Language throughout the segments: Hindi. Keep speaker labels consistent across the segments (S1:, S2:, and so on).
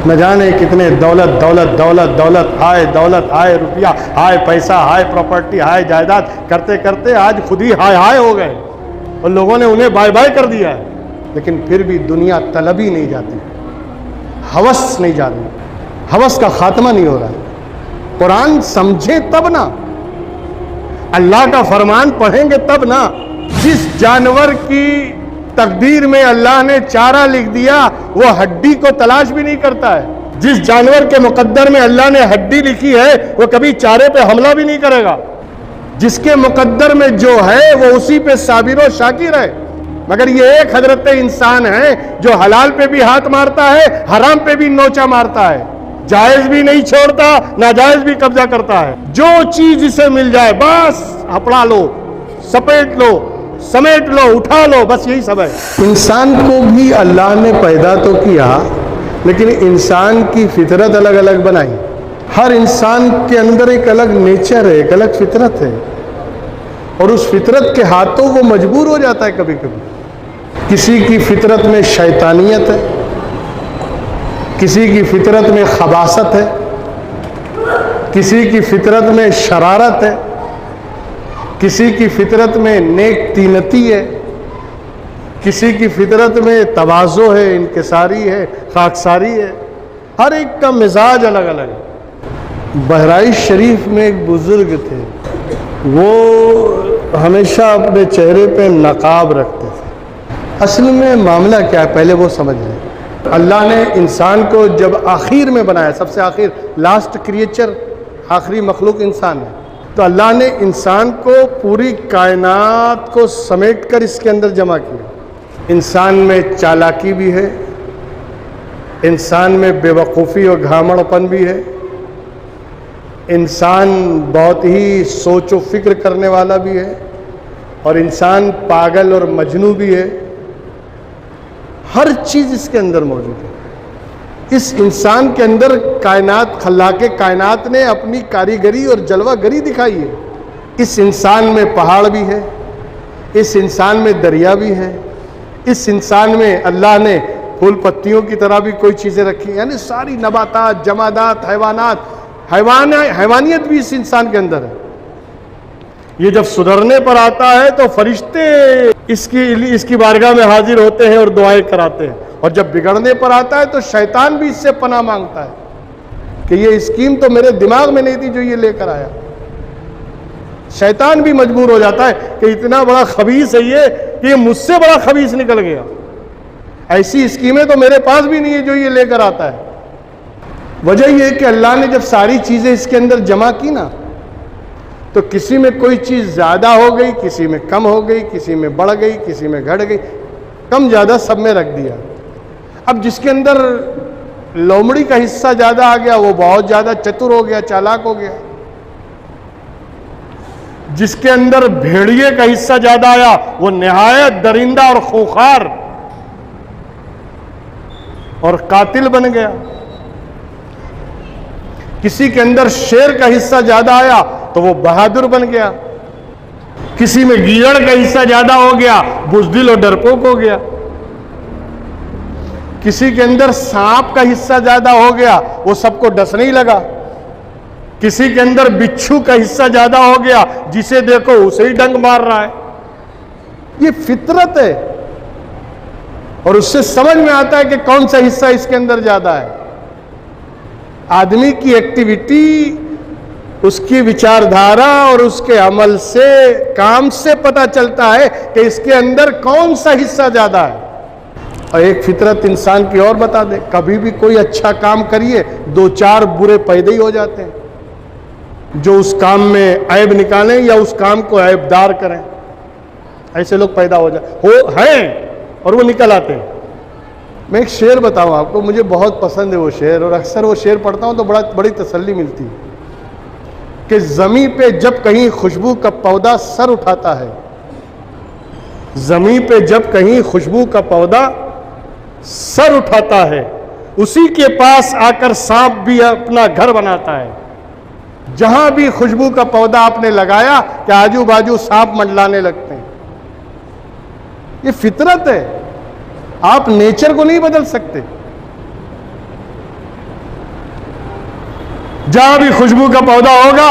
S1: न जाने कितने दौलत दौलत दौलत दौलत हाय रुपया हाय पैसा हाय प्रॉपर्टी हाय जायदाद करते करते आज खुद ही हाय हाय हो गए और लोगों ने उन्हें बाय बाय कर दिया है। लेकिन फिर भी दुनिया तलबी नहीं जाती, हवस नहीं जा रही, हवस का खात्मा नहीं हो रहा है। कुरान समझे तब ना, अल्लाह का फरमान पढ़ेंगे तब ना। जिस जानवर की तकदीर में अल्लाह ने चारा लिख दिया वो हड्डी को तलाश भी नहीं करता है। जिस जानवर के मुकद्दर में अल्लाह ने हड्डी लिखी है वो कभी चारे पे हमला भी नहीं करेगा। जिसके मुकद्दर में जो है वो उसी पे साबिर और शाकिर है। मगर ये एक हजरत इंसान है जो हलाल पे भी हाथ मारता है, हराम पे भी नोचा मारता है, जायज भी नहीं छोड़ता, नाजायज भी कब्जा करता है। जो चीज इसे मिल जाए बस हपड़ा लो, सपेट लो, समेट लो, उठा लो, बस यही सब है। इंसान को भी अल्लाह ने पैदा तो किया, लेकिन इंसान की फितरत अलग अलग बनाई। हर इंसान के अंदर एक अलग नेचर है, एक अलग फितरत है, और उस फितरत के हाथों वो मजबूर हो जाता है कभी कभी। किसी की फितरत में शैतानियत है, किसी की फितरत में खबासत है, किसी की फितरत में शरारत है, किसी की फितरत में नेक तीनती है, किसी की फितरत में तवाज़ो है, इनकिसारी है, खाकसारी है। हर एक का मिजाज अलग अलग है। बहराइच शरीफ में एक बुज़ुर्ग थे, वो हमेशा अपने चेहरे पे नकाब रखते थे। असल में मामला क्या है पहले वो समझ लें। अल्लाह ने इंसान को जब आखिर में बनाया, सबसे आखिर, लास्ट क्रिएचर, आखिरी मखलूक इंसान है, तो अल्लाह ने इंसान को पूरी कायनात को समेट कर इसके अंदर जमा किया। इंसान में चालाकी भी है, इंसान में बेवकूफ़ी और घामड़पन भी है, इंसान बहुत ही सोच व फिक्र करने वाला भी है, और इंसान पागल और मजनू भी है। हर चीज़ इसके अंदर मौजूद है। इस इंसान के अंदर कायनात, खल्लाके कायनात ने अपनी कारीगरी और जलवागरी दिखाई है। इस इंसान में पहाड़ भी है, इस इंसान में दरिया भी है, इस इंसान में अल्लाह ने फूल पत्तियों की तरह भी कोई चीज़ें रखी, यानी सारी नबातात, जमादात, हैवानात, हैवानियत भी इस इंसान के अंदर है। ये जब सुधरने पर आता है तो फरिश्ते इसकी बारगाह में हाजिर होते हैं और दुआएं कराते हैं, और जब बिगड़ने पर आता है तो शैतान भी इससे पनाह मांगता है कि ये स्कीम तो मेरे दिमाग में नहीं थी जो ये लेकर आया। शैतान भी मजबूर हो जाता है कि इतना बड़ा खबीस है ये कि ये मुझसे बड़ा खबीस निकल गया, ऐसी स्कीमें तो मेरे पास भी नहीं है जो ये लेकर आता है। वजह यह है कि अल्लाह ने जब सारी चीज़ें इसके अंदर जमा की ना, तो किसी में कोई चीज़ ज़्यादा हो गई, किसी में कम हो गई, किसी में बढ़ गई, किसी में घट गई, कम ज़्यादा सब में रख दिया। अब जिसके अंदर लोमड़ी का हिस्सा ज़्यादा आ गया वो बहुत ज़्यादा चतुर हो गया, चालाक हो गया। जिसके अंदर भेड़िए का हिस्सा ज़्यादा आया वो निहायत दरिंदा और खूंखार और कातिल बन गया। किसी के अंदर शेर का हिस्सा ज़्यादा आया तो वो बहादुर बन गया। किसी में गीदड़ का हिस्सा ज़्यादा हो गया, बुज़दिल और डरपोक हो गया। किसी के अंदर सांप का हिस्सा ज़्यादा हो गया, वो सबको डसने ही लगा। किसी के अंदर बिच्छू का हिस्सा ज़्यादा हो गया, जिसे देखो उसे ही डंक मार रहा है। ये फितरत है, और उससे समझ में आता है कि कौन सा हिस्सा इसके अंदर ज़्यादा है। आदमी की एक्टिविटी, उसकी विचारधारा और उसके अमल से, काम से पता चलता है कि इसके अंदर कौन सा हिस्सा ज़्यादा है। और एक फितरत इंसान की और बता दे, कभी भी कोई अच्छा काम करिए, दो चार बुरे पैदा ही हो जाते हैं जो उस काम में ऐब निकालें या उस काम को ऐबदार करें। ऐसे लोग पैदा हो हैं और वो निकल आते हैं। मैं एक शेर बताऊं आपको, मुझे बहुत पसंद है वो शेर, और अक्सर वो शेर पढ़ता हूं तो बड़ी तसल्ली मिलती है कि ज़मीं पे जब कहीं खुशबू का पौधा सर उठाता है, ज़मीं पे जब कहीं खुशबू का पौधा सर उठाता है, उसी के पास आकर सांप भी अपना घर बनाता है। जहां भी खुशबू का पौधा आपने लगाया कि आजू बाजू सांप मंडलाने लगते हैं। ये फितरत है, आप नेचर को नहीं बदल सकते। जहां भी खुशबू का पौधा होगा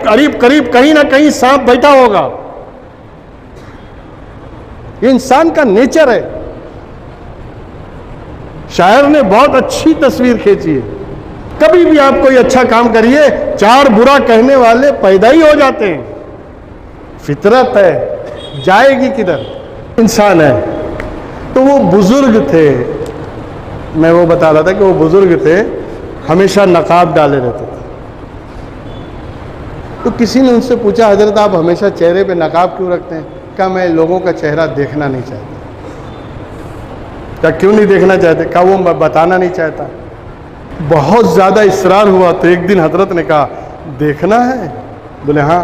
S1: करीब करीब कहीं ना कहीं सांप बैठा होगा। ये इंसान का नेचर है। शायर ने बहुत अच्छी तस्वीर खींची है। कभी भी आप कोई अच्छा काम करिए, चार बुरा कहने वाले पैदा ही हो जाते हैं। फितरत है, जाएगी किधर? इंसान है। तो वो बुजुर्ग थे, मैं वो बता रहा था कि वो बुजुर्ग थे, हमेशा नकाब डाले रहते थे। तो किसी ने उनसे पूछा, हजरत आप हमेशा चेहरे पे नकाब क्यों रखते हैं? कहा मैं लोगों का चेहरा देखना नहीं चाहता। क्या क्यों नहीं देखना चाहते? कहा वो मैं बताना नहीं चाहता। बहुत ज़्यादा इसरार हुआ तो एक दिन हजरत ने कहा देखना है? बोले हाँ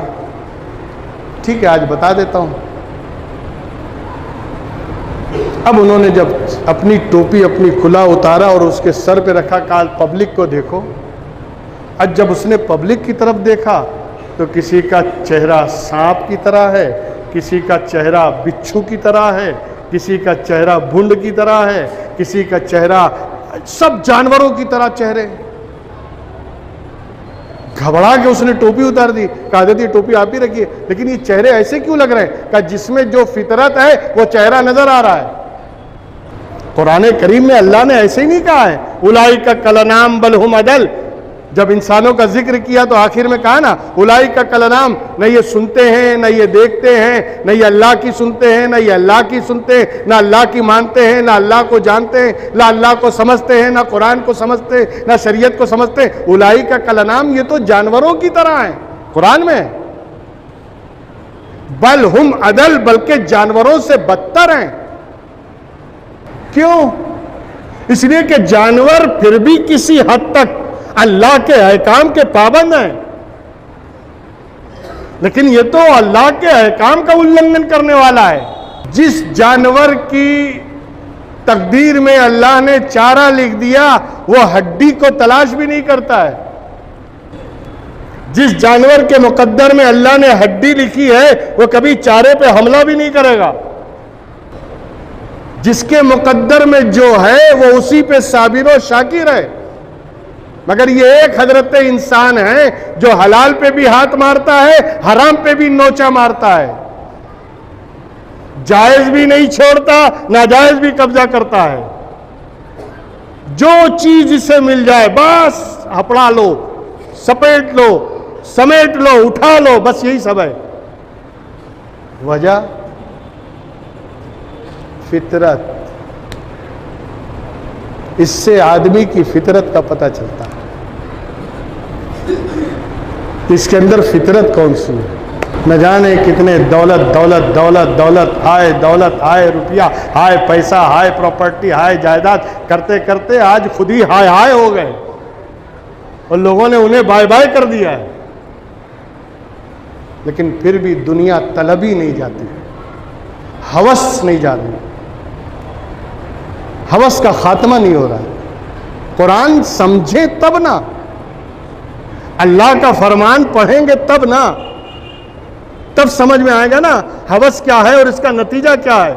S1: ठीक है, आज बता देता हूँ। अब उन्होंने जब अपनी टोपी अपनी खुला उतारा और उसके सर पे रखा, कहा पब्लिक को देखो। आज जब उसने पब्लिक की तरफ देखा तो किसी का चेहरा सांप की तरह है, किसी का चेहरा बिच्छू की तरह है, किसी का चेहरा भुंड की तरह है, किसी का चेहरा सब जानवरों की तरह चेहरे। घबरा के उसने टोपी उतार दी। कहा देती टोपी आप ही रखिए, लेकिन ये चेहरे ऐसे क्यों लग रहे हैं? कहा जिसमें जो फितरत है वो चेहरा नजर आ रहा है। कुरान करीम में अल्लाह ने ऐसे ही नहीं कहा है उलाइका कलनाम बल हुम अदल। जब इंसानों का जिक्र किया तो आखिर में कहा ना उलाइका कलनाम, न ये सुनते हैं न ये देखते हैं, न ये अल्लाह की सुनते हैं न ये अल्लाह की सुनते हैं, न अल्लाह की मानते हैं न अल्लाह को जानते हैं, न अल्लाह को समझते हैं न कुरान को समझते हैं न शरीयत को समझते हैं। उलाइका कलनाम, ये तो जानवरों की तरह है कुरान में। बल हुम अदल, बल्कि जानवरों से बदतर हैं। क्यों? इसलिए कि जानवर फिर भी किसी हद तक अल्लाह के अहकाम के पाबंद हैं, लेकिन ये तो अल्लाह के अहकाम का उल्लंघन करने वाला है। जिस जानवर की तकदीर में अल्लाह ने चारा लिख दिया वो हड्डी को तलाश भी नहीं करता है। जिस जानवर के मुकद्दर में अल्लाह ने हड्डी लिखी है वो कभी चारे पे हमला भी नहीं करेगा। जिसके मुकद्दर में जो है वो उसी पे साबिर और शाकिर है। मगर ये एक हजरत इंसान है जो हलाल पे भी हाथ मारता है, हराम पे भी नोचा मारता है, जायज भी नहीं छोड़ता, नाजायज भी कब्जा करता है। जो चीज इसे मिल जाए बस हपड़ा लो, सपेट लो, समेट लो, उठा लो, बस यही सब है। वजह फितरत। इससे आदमी की फितरत का पता चलता है इसके अंदर फितरत कौन सी है। न जाने कितने दौलत दौलत दौलत दौलत आए रुपया हाय पैसा हाय प्रॉपर्टी हाय जायदाद करते करते आज खुद ही हाय हाय हो गए और लोगों ने उन्हें बाय बाय कर दिया है। लेकिन फिर भी दुनिया तलबी नहीं जाती, हवस नहीं जा रही, हवस का खात्मा नहीं हो रहा है। कुरान समझे तब ना, अल्लाह का फरमान पढ़ेंगे तब ना, तब समझ में आएगा ना हवस क्या है और इसका नतीजा क्या है।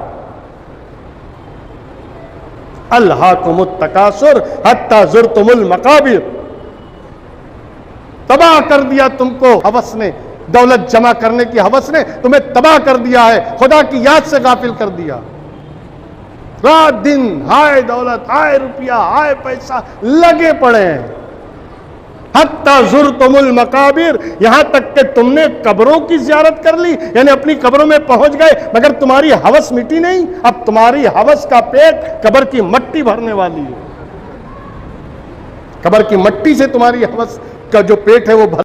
S1: अल्हाकुमुत तकासुर हत्ता ज़ुरतुमुल मकाबिर, तबाह कर दिया तुमको हवस ने, दौलत जमा करने की हवस ने तुम्हें तबाह कर दिया है, खुदा की याद से गाफिल कर दिया। रात दिन हाय दौलत हाय रुपया हाय पैसा लगे पड़े हैं। हत्ता ज़ुरतुमुल मकाबिर, यहां तक कि तुमने कब्रों की ज़ियारत कर ली, यानी अपनी कब्रों में पहुंच गए, मगर तुम्हारी हवस मिटी नहीं। अब तुम्हारी हवस का पेट कब्र की मट्टी भरने वाली है। कब्र की मट्टी से तुम्हारी हवस का जो पेट है वो भर